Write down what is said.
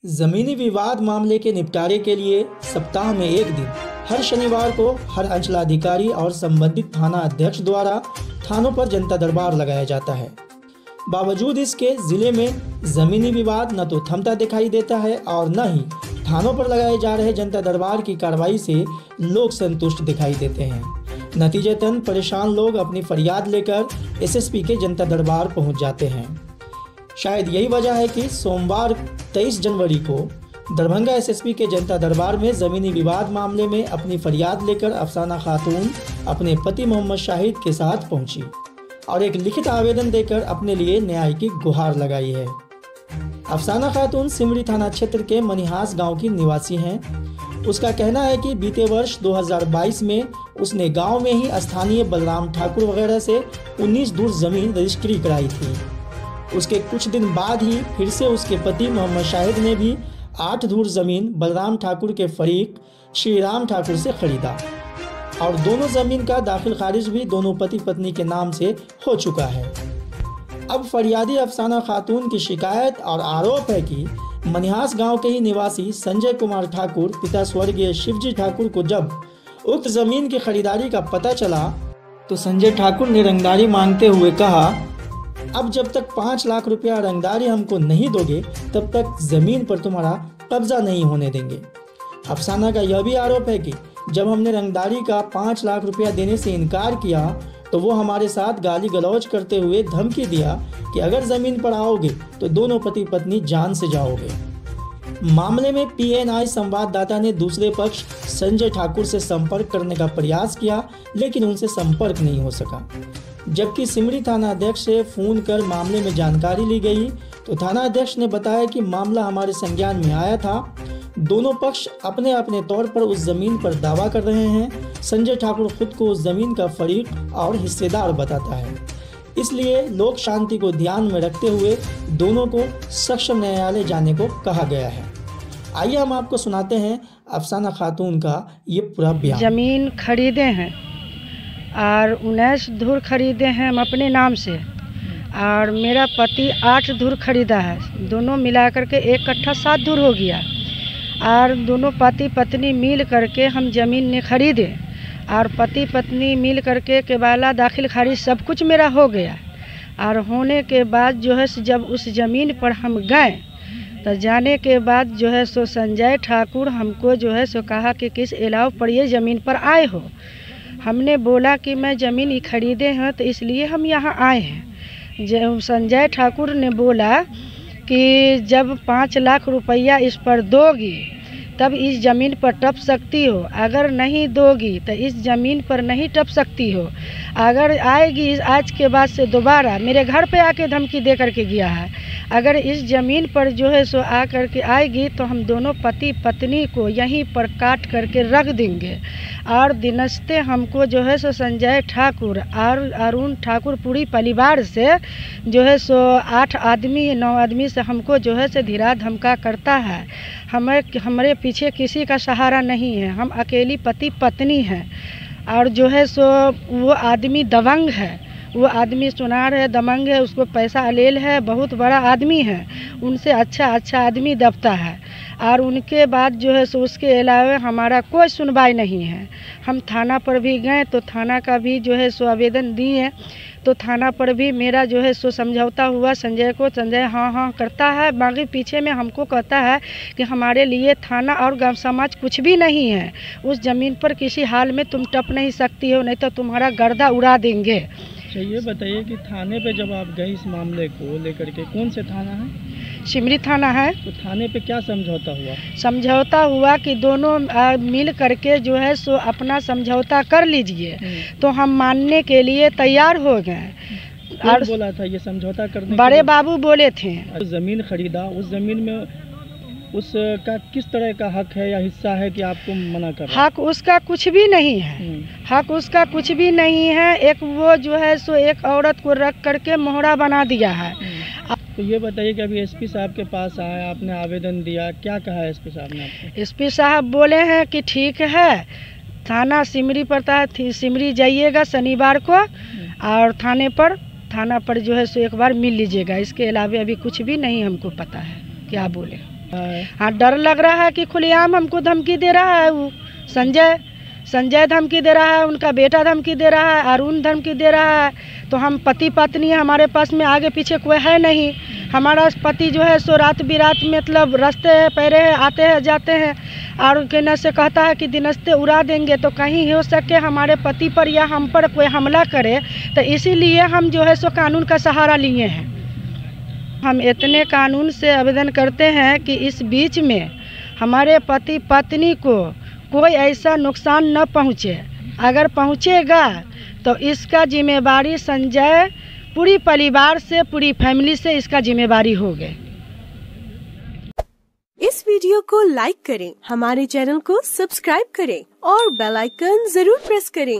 जमीनी विवाद मामले के निपटारे के लिए सप्ताह में एक दिन हर शनिवार को हर अंचलाधिकारी और संबंधित थाना अध्यक्ष द्वारा थानों पर जनता दरबार लगाया जाता है। बावजूद इसके जिले में जमीनी विवाद न तो थमता दिखाई देता है और न ही थानों पर लगाए जा रहे जनता दरबार की कार्रवाई से लोग संतुष्ट दिखाई देते हैं। नतीजतन परेशान लोग अपनी फरियाद लेकर एसएसपी के जनता दरबार पहुंच जाते हैं। शायद यही वजह है कि सोमवार 23 जनवरी को दरभंगा एसएसपी के जनता दरबार में ज़मीनी विवाद मामले में अपनी फरियाद लेकर अफसाना खातून अपने पति मोहम्मद शाहिद के साथ पहुंची और एक लिखित आवेदन देकर अपने लिए न्याय की गुहार लगाई है। अफसाना खातून सिमरी थाना क्षेत्र के मनिहास गांव की निवासी हैं। उसका कहना है कि बीते वर्ष 2022 में उसने गांव में ही स्थानीय बलराम ठाकुर वगैरह से 19 धुर जमीन रजिस्ट्री कराई थी। उसके कुछ दिन बाद ही फिर से उसके पति मोहम्मद शाहिद ने भी 8 धुर जमीन बलराम ठाकुर के फरीक श्री राम ठाकुर से खरीदा और दोनों जमीन का दाखिल खारिज भी दोनों पति पत्नी के नाम से हो चुका है। अब फरियादी अफसाना खातून की शिकायत और आरोप है कि मनिहास गांव के ही निवासी संजय कुमार ठाकुर पिता स्वर्गीय शिवजी ठाकुर को जब उक्त जमीन की खरीदारी का पता चला तो संजय ठाकुर ने रंगदारी मांगते हुए कहा, अब जब तक 5 लाख रुपया रंगदारी हमको नहीं दोगे तब तक जमीन पर तुम्हारा कब्जा नहीं होने देंगे। अफसाना का यह भी आरोप है कि जब हमने रंगदारी का 5 लाख रुपया देने से इनकार किया तो वो हमारे साथ गाली गलौज करते हुए धमकी दिया कि अगर जमीन पर आओगे तो दोनों पति पत्नी जान से जाओगे। मामले में पीएनआई संवाददाता ने दूसरे पक्ष संजय ठाकुर से संपर्क करने का प्रयास किया लेकिन उनसे संपर्क नहीं हो सका। जबकि सिमरी थाना अध्यक्ष से फोन कर मामले में जानकारी ली गई तो थाना अध्यक्ष ने बताया कि मामला हमारे संज्ञान में आया था। दोनों पक्ष अपने अपने तौर पर उस जमीन पर दावा कर रहे हैं। संजय ठाकुर खुद को उस जमीन का फरीक और हिस्सेदार बताता है, इसलिए लोक शांति को ध्यान में रखते हुए दोनों को सक्षम न्यायालय जाने को कहा गया है। आइए हम आपको सुनाते हैं अफसाना खातून का ये पूरा बयान। जमीन खरीदे हैं और 19 धुर खरीदे हैं हम अपने नाम से और मेरा पति 8 धुर खरीदा है। दोनों मिलाकर के एक कट्ठा 7 धुर हो गया और दोनों पति पत्नी मिल करके हम ज़मीन ने खरीदे और पति पत्नी मिल करके केबाला दाखिल खारिज सब कुछ मेरा हो गया। और होने के बाद जो है जब उस ज़मीन पर हम गए तो जाने के बाद जो है सो संजय ठाकुर हमको जो है सो कहा कि किस अलाव पर ये ज़मीन पर आए हो। हमने बोला कि मैं ज़मीन खरीदे हैं तो इसलिए हम यहाँ आए हैं। जब संजय ठाकुर ने बोला कि जब 5 लाख रुपया इस पर दोगी तब इस ज़मीन पर टप सकती हो, अगर नहीं दोगी तो इस ज़मीन पर नहीं टप सकती हो। अगर आएगी आज के बाद से दोबारा मेरे घर पे आके धमकी दे करके गया है, अगर इस ज़मीन पर जो है सो आ करके आएगी तो हम दोनों पति पत्नी को यहीं पर काट करके रख देंगे। और दिनस्ते हमको जो है सो संजय ठाकुर और अरुण ठाकुर पूरी परिवार से जो है सो 8 आदमी 9 आदमी से हमको जो है सो धीरा धमका करता है। हमारे पीछे किसी का सहारा नहीं है, हम अकेली पति पत्नी हैं। और जो है सो वो आदमी दबंग है, वो आदमी सुनार है, दबंग है, उसको पैसा अलेल है, बहुत बड़ा आदमी है, उनसे अच्छा आदमी दबता है। और उनके बाद जो है सो उसके अलावा हमारा कोई सुनवाई नहीं है। हम थाना पर भी गए तो थाना का भी जो है सो आवेदन दिए तो थाना पर भी मेरा जो है सो समझौता हुआ संजय को। संजय हाँ करता है, बाकी पीछे में हमको कहता है कि हमारे लिए थाना और गांव समाज कुछ भी नहीं है। उस ज़मीन पर किसी हाल में तुम टप नहीं सकती हो, नहीं तो तुम्हारा गर्दा उड़ा देंगे। अच्छा, ये बताइए कि थाने पे जब आप गए इस मामले को लेकर के, कौन से थाना है? सिमरी थाना है। तो थाने पे क्या समझौता हुआ? समझौता हुआ कि दोनों मिल करके जो है सो अपना समझौता कर लीजिए। तो हम मानने के लिए तैयार हो गए। और बोला था ये समझौता करने? बड़े बाबू बोले थे। जमीन खरीदा, उस जमीन में उसका किस तरह का हक है या हिस्सा है कि आपको मना कर? हक उसका कुछ भी नहीं है, हक उसका कुछ भी नहीं है। एक वो जो है सो एक औरत को रख करके मोहरा बना दिया है। तो ये बताइए कि अभी एसपी साहब के पास आया, आपने आवेदन दिया, क्या कहा एसपी साहब ने आपको? एसपी साहब बोले हैं कि ठीक है, थाना सिमरी पड़ता है, सिमरी जाइएगा शनिवार को और थाना पर जो है सो एक बार मिल लीजिएगा। इसके अलावा अभी कुछ भी नहीं हमको पता है क्या बोले। हाँ, डर लग रहा है कि खुलेआम हमको धमकी दे रहा है। वो संजय धमकी दे रहा है, उनका बेटा धमकी दे रहा है, अरुण धमकी दे रहा है। तो हम पति पत्नी, हमारे पास में आगे पीछे कोई है नहीं। हमारा पति जो है सो रात बिरात मतलब रास्ते पैरे आते हैं जाते हैं, और कहने से कहता है कि दिनस्ते उड़ा देंगे। तो कहीं हो सके हमारे पति पर या हम पर कोई हमला करे, तो इसीलिए हम जो है सो कानून का सहारा लिए हैं। हम इतने कानून से आवेदन करते हैं कि इस बीच में हमारे पति पत्नी को कोई ऐसा नुकसान न पहुँचे। अगर पहुँचेगा तो इसका जिम्मेवारी संजय पूरी परिवार से, पूरी फैमिली से इसका जिम्मेवारी होगी। इस वीडियो को लाइक करें, हमारे चैनल को सब्सक्राइब करें और बेल आइकन जरूर प्रेस करें